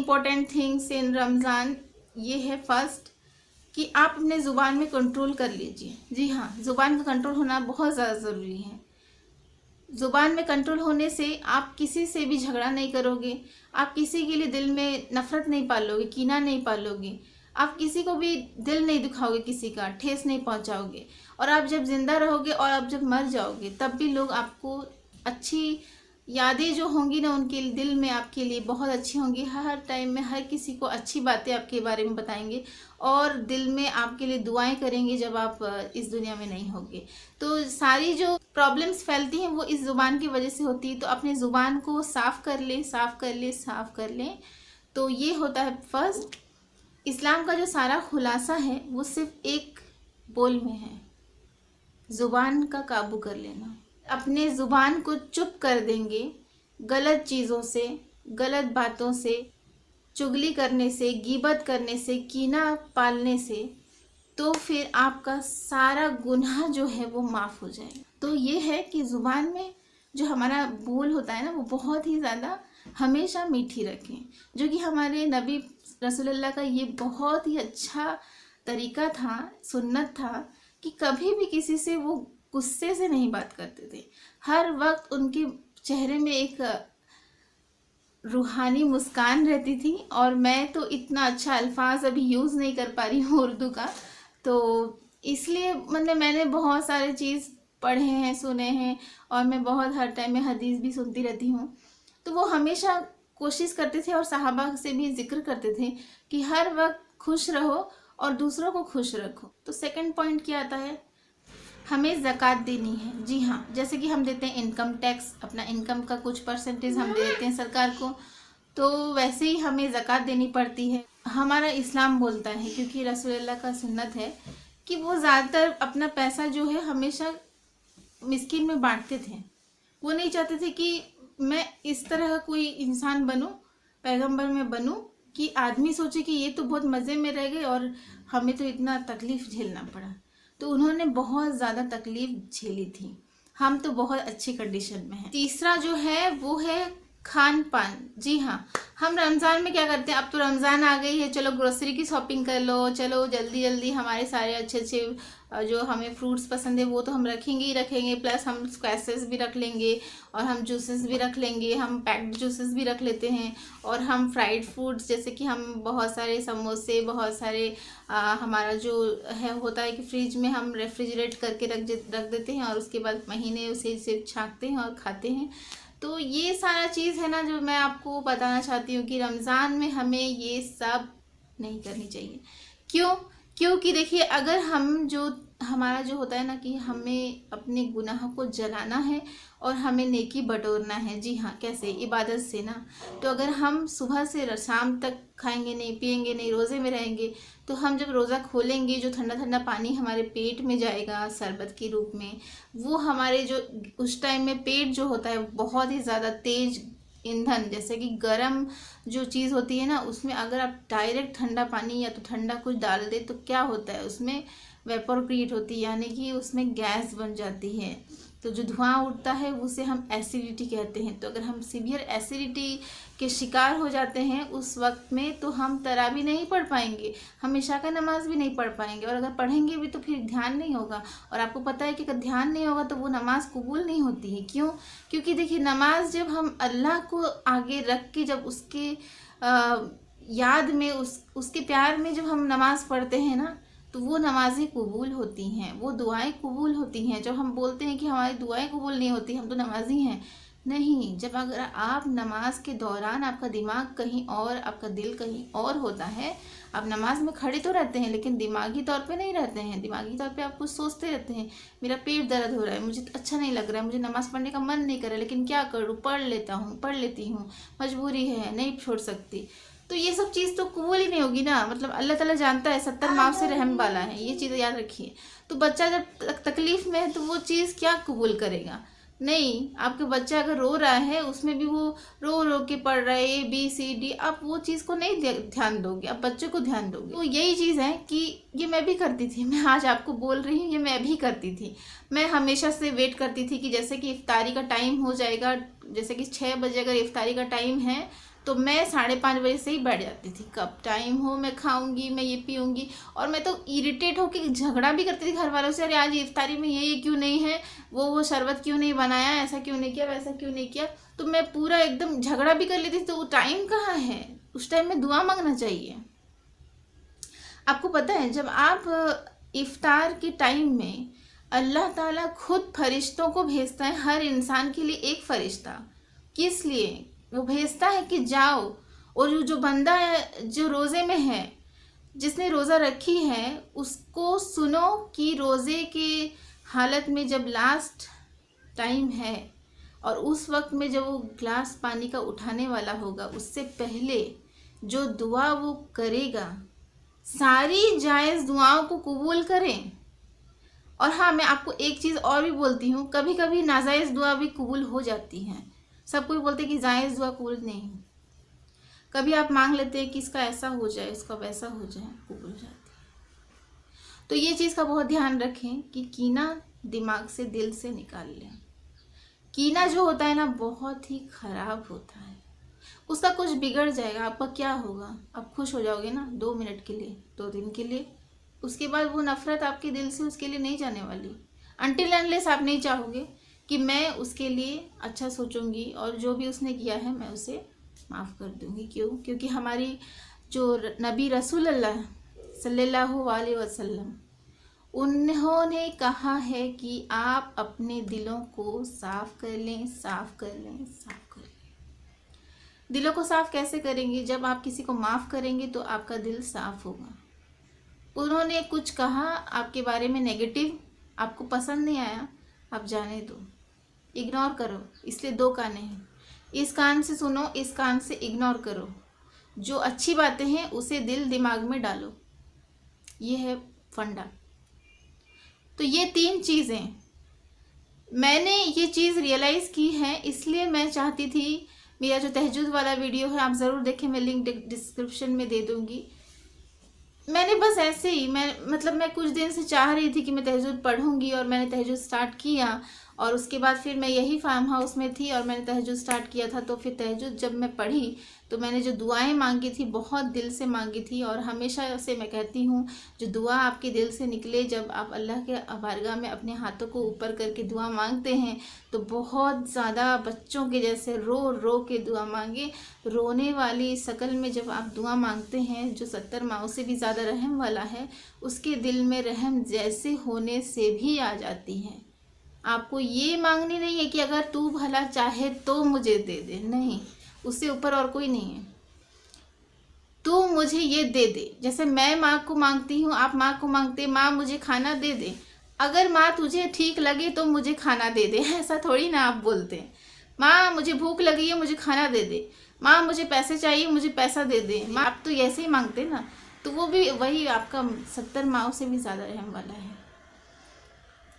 Important things in Ramzan ये है first कि आप अपने ज़ुबान में कंट्रोल कर लीजिए। जी हाँ, ज़ुबान का कंट्रोल होना बहुत ज़्यादा ज़रूरी है। ज़ुबान में कंट्रोल होने से आप किसी से भी झगड़ा नहीं करोगे, आप किसी के लिए दिल में नफ़रत नहीं पालोगे, कीना नहीं पालोगे, आप किसी को भी दिल नहीं दुखाओगे, किसी का ठेस नहीं पहुंचाओगे। और आप जब ज़िंदा रहोगे और आप जब मर जाओगे तब भी लोग आपको अच्छी यादें जो होंगी ना उनके दिल में आपके लिए बहुत अच्छी होंगी। हर टाइम में हर किसी को अच्छी बातें आपके बारे में बताएंगे और दिल में आपके लिए दुआएं करेंगे जब आप इस दुनिया में नहीं होगे। तो सारी जो प्रॉब्लम्स फैलती हैं वो इस ज़ुबान की वजह से होती है। तो अपने ज़ुबान को साफ़ कर लें, साफ़ कर लें, साफ़ कर लें। तो ये होता है फर्स्ट। इस्लाम का जो सारा खुलासा है वो सिर्फ एक बोल में है, ज़ुबान का काबू कर लेना। अपने ज़ुबान को चुप कर देंगे गलत चीज़ों से, गलत बातों से, चुगली करने से, गीबत करने से, कीना पालने से, तो फिर आपका सारा गुनाह जो है वो माफ़ हो जाएगा। तो ये है कि ज़ुबान में जो हमारा बोल होता है ना वो बहुत ही ज़्यादा हमेशा मीठी रखें, जो कि हमारे नबी रसूलुल्लाह का ये बहुत ही अच्छा तरीका था, सुन्नत था कि कभी भी किसी से वो गुस्से से नहीं बात करते थे। हर वक्त उनके चेहरे में एक रूहानी मुस्कान रहती थी। और मैं तो इतना अच्छा अल्फाज अभी यूज़ नहीं कर पा रही हूँ उर्दू का, तो इसलिए मतलब मैंने बहुत सारे चीज़ पढ़े हैं, सुने हैं, और मैं बहुत हर टाइम में हदीस भी सुनती रहती हूँ। तो वो हमेशा कोशिश करते थे और सहाबा से भी जिक्र करते थे कि हर वक्त खुश रहो और दूसरों को खुश रखो। तो सेकंड पॉइंट क्या आता है, हमें ज़कात देनी है। जी हाँ, जैसे कि हम देते हैं इनकम टैक्स, अपना इनकम का कुछ परसेंटेज हम दे देते हैं सरकार को, तो वैसे ही हमें ज़कात देनी पड़ती है। हमारा इस्लाम बोलता है, क्योंकि रसूलुल्लाह का सुन्नत है कि वो ज़्यादातर अपना पैसा जो है हमेशा मिस्किन में बांटते थे। वो नहीं चाहते थे कि मैं इस तरह कोई इंसान बनूं, पैगंबर में बनूं कि आदमी सोचे कि ये तो बहुत मज़े में रह गए और हमें तो इतना तकलीफ़ झेलना पड़ा। तो उन्होंने बहुत ज़्यादा तकलीफ़ झेली थी। हम तो बहुत अच्छी कंडीशन में हैं। तीसरा जो है वो है खान पान। जी हाँ, हम रमज़ान में क्या करते हैं, अब तो रमज़ान आ गई है, चलो ग्रोसरी की शॉपिंग कर लो, चलो जल्दी जल्दी हमारे सारे अच्छे अच्छे जो हमें फ्रूट्स पसंद है वो तो हम रखेंगे ही रखेंगे, प्लस हम स्क्वैशेस भी रख लेंगे और हम जूसेस भी रख लेंगे, हम पैक्ड जूसेस भी रख लेते हैं। और हम फ्राइड फूड्स जैसे कि हम बहुत सारे समोसे, बहुत सारे हमारा जो है होता है कि फ्रिज में हम रेफ्रिजरेट करके रख देते हैं और उसके बाद महीने उसे सिर्फ छाँकते हैं और खाते हैं। तो ये सारा चीज़ है ना जो मैं आपको बताना चाहती हूँ कि रमज़ान में हमें ये सब नहीं करनी चाहिए। क्यों? क्योंकि देखिए, अगर हम जो हमारा जो होता है ना कि हमें अपने गुनाह को जलाना है और हमें नेकी बटोरना है। जी हाँ, कैसे? इबादत से ना। तो अगर हम सुबह से शाम तक खाएंगे नहीं, पिएंगे नहीं, रोज़े में रहेंगे, तो हम जब रोज़ा खोलेंगे जो ठंडा ठंडा पानी हमारे पेट में जाएगा शरबत के रूप में, वो हमारे जो उस टाइम में पेट जो होता है बहुत ही ज़्यादा तेज़ ईंधन, जैसे कि गरम जो चीज़ होती है ना, उसमें अगर आप डायरेक्ट ठंडा पानी या तो ठंडा कुछ डाल दे तो क्या होता है, उसमें वेपर क्रिएट होती है, यानी कि उसमें गैस बन जाती है। तो जो धुआं उठता है उसे हम एसिडिटी कहते हैं। तो अगर हम सीवियर एसिडिटी के शिकार हो जाते हैं उस वक्त में, तो हम तरावी नहीं पढ़ पाएंगे, हम इशा का नमाज भी नहीं पढ़ पाएंगे, और अगर पढ़ेंगे भी तो फिर ध्यान नहीं होगा। और आपको पता है कि अगर ध्यान नहीं होगा तो वो नमाज कबूल नहीं होती है। क्यों? क्योंकि देखिए, नमाज जब हम अल्लाह को आगे रख के, जब उसके याद में उसके प्यार में जब हम नमाज़ पढ़ते हैं ना, तो वो नमाज़ें कबूल होती हैं, वो दुआएं कबूल होती हैं। जब हम बोलते हैं कि हमारी दुआएं कबूल नहीं होती, हम तो नमाजी हैं, नहीं। जब अगर आप नमाज के दौरान आपका दिमाग कहीं और, आपका दिल कहीं और होता है, आप नमाज में खड़े तो रहते हैं लेकिन दिमागी तौर पे नहीं रहते हैं। दिमागी तौर पे आप कुछ सोचते रहते हैं, मेरा पेट दर्द हो रहा है, मुझे अच्छा नहीं लग रहा है, मुझे नमाज़ पढ़ने का मन नहीं कर रहा है, लेकिन क्या करूँ, पढ़ लेती हूँ, मजबूरी है, नहीं छोड़ सकती। तो ये सब चीज़ तो कबूल ही नहीं होगी ना। मतलब अल्लाह ताला जानता है, 70 माफ़ से रहम वाला है, ये चीज़ याद रखिए। तो बच्चा जब तकलीफ़ में है तो वो चीज़ क्या कबूल करेगा? नहीं। आपके बच्चा अगर रो रहा है, उसमें भी वो रो रो के पढ़ रहा है ABCD, आप वो चीज़ को नहीं ध्यान दोगे, आप बच्चे को ध्यान दोगे। तो यही चीज़ है कि ये मैं भी करती थी, मैं आज आपको बोल रही हूँ, ये मैं भी करती थी। मैं हमेशा से वेट करती थी कि जैसे कि इफ्तारी का टाइम हो जाएगा, जैसे कि 6 बजे अगर इफ्तारी का टाइम है तो मैं 5:30 बजे से ही बैठ जाती थी, कब टाइम हो मैं खाऊंगी, मैं ये पीऊँगी। और मैं तो इरिटेट होकर झगड़ा भी करती थी घर वालों से, अरे आज इफ्तारी में ये क्यों नहीं है, वो शरबत क्यों नहीं बनाया, ऐसा क्यों नहीं किया, वैसा क्यों नहीं किया। तो मैं पूरा एकदम झगड़ा भी कर लेती थी। तो वो टाइम कहाँ है, उस टाइम में दुआ मांगना चाहिए। आपको पता है जब आप इफ्तार के टाइम में अल्लाह ताला खुद फरिश्तों को भेजता है, हर इंसान के लिए एक फरिश्ता। किस लिए वो भेजता है कि जाओ और जो बंदा है जो रोज़े में है, जिसने रोज़ा रखी है, उसको सुनो कि रोज़े के हालत में जब लास्ट टाइम है और उस वक्त में जब वो ग्लास पानी का उठाने वाला होगा, उससे पहले जो दुआ वो करेगा, सारी जायज़ दुआओं को कबूल करें। और हाँ, मैं आपको एक चीज़ और भी बोलती हूँ, कभी कभी नाजायज़ दुआ भी कबूल हो जाती हैं। सब कोई बोलते हैं कि जायज़ दुआ कबूल नहीं। कभी आप मांग लेते हैं कि इसका ऐसा हो जाए, उसका वैसा हो जाए, कबूल हो जाती है। तो ये चीज़ का बहुत ध्यान रखें कि कीना दिमाग से, दिल से निकाल लें। कीना जो होता है ना, बहुत ही ख़राब होता है। उसका कुछ बिगड़ जाएगा, आपका क्या होगा, आप खुश हो जाओगे ना 2 मिनट के लिए, 2 दिन के लिए, उसके बाद वो नफ़रत आपके दिल से उसके लिए नहीं जाने वाली। अनटिल अनलेस आप नहीं चाहोगे कि मैं उसके लिए अच्छा सोचूंगी और जो भी उसने किया है मैं उसे माफ़ कर दूंगी। क्यों? क्योंकि हमारी जो नबी रसूलुल्लाह सल्लल्लाहु अलैहि वसल्लम, उन्होंने कहा है कि आप अपने दिलों को साफ़ कर लें, साफ़ कर लें, साफ़ कर लें। दिलों को साफ़ कैसे करेंगे? जब आप किसी को माफ़ करेंगे तो आपका दिल साफ़ होगा। उन्होंने कुछ कहा आपके बारे में नेगेटिव, आपको पसंद नहीं आया, आप जाने दो, इग्नोर करो। इसलिए 2 कान हैं, इस कान से सुनो, इस कान से इग्नोर करो। जो अच्छी बातें हैं उसे दिल दिमाग में डालो, ये है फंडा। तो ये 3 चीज़ें मैंने ये चीज़ रियलाइज़ की है, इसलिए मैं चाहती थी मेरा जो तहज्जुद वाला वीडियो है आप ज़रूर देखें, मैं लिंक डिस्क्रिप्शन में दे दूँगी। मैंने बस ऐसे ही मैं कुछ दिन से चाह रही थी कि मैं तहज्जुद पढ़ूंगी और मैंने तहज्जुद स्टार्ट किया। और उसके बाद फिर मैं यही फार्म हाउस में थी और मैंने तहज्जुद स्टार्ट किया था। तो फिर तहज्जुद जब मैं पढ़ी तो मैंने जो दुआएं मांगी थी बहुत दिल से मांगी थी। और हमेशा से मैं कहती हूँ, जो दुआ आपके दिल से निकले, जब आप अल्लाह के बारगाह में अपने हाथों को ऊपर करके दुआ मांगते हैं तो बहुत ज़्यादा बच्चों के जैसे रो रो के दुआ मांगे। रोने वाली शक्ल में जब आप दुआ मांगते हैं, जो 70 माओं से भी ज़्यादा रहम वाला है, उसके दिल में रहम जैसे होने से भी आ जाती है। आपको ये मांगनी नहीं है कि अगर तू भला चाहे तो मुझे दे दे, नहीं, उससे ऊपर और कोई नहीं है। तू मुझे ये दे दे, जैसे मैं माँ को मांगती हूँ, आप माँ को मांगते, माँ मुझे खाना दे दे। अगर माँ तुझे ठीक लगे तो मुझे खाना दे दे, ऐसा थोड़ी ना आप बोलते हैं। माँ मुझे भूख लगी है, मुझे खाना दे दे। माँ मुझे पैसे चाहिए, मुझे पैसा दे दे। माँ, आप तो ऐसे ही मांगते ना, तो वो भी वही आपका 70 माओं से भी ज़्यादा रहम वाला है।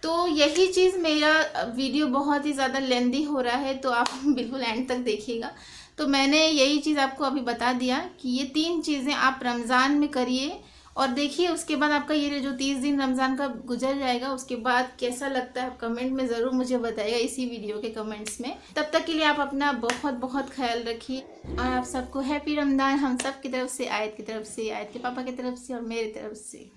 तो यही चीज़, मेरा वीडियो बहुत ही ज़्यादा लेंदी हो रहा है तो आप बिल्कुल एंड तक देखिएगा। तो मैंने यही चीज़ आपको अभी बता दिया कि ये 3 चीज़ें आप रमज़ान में करिए और देखिए उसके बाद आपका ये जो 30 दिन रमज़ान का गुजर जाएगा, उसके बाद कैसा लगता है आप कमेंट में ज़रूर मुझे बताइएगा, इसी वीडियो के कमेंट्स में। तब तक के लिए आप अपना बहुत बहुत ख्याल रखिए और आप सबको हैप्पी रमज़ान हम सब की तरफ से, आयत की तरफ से, आयत के पापा की तरफ से और मेरी तरफ से।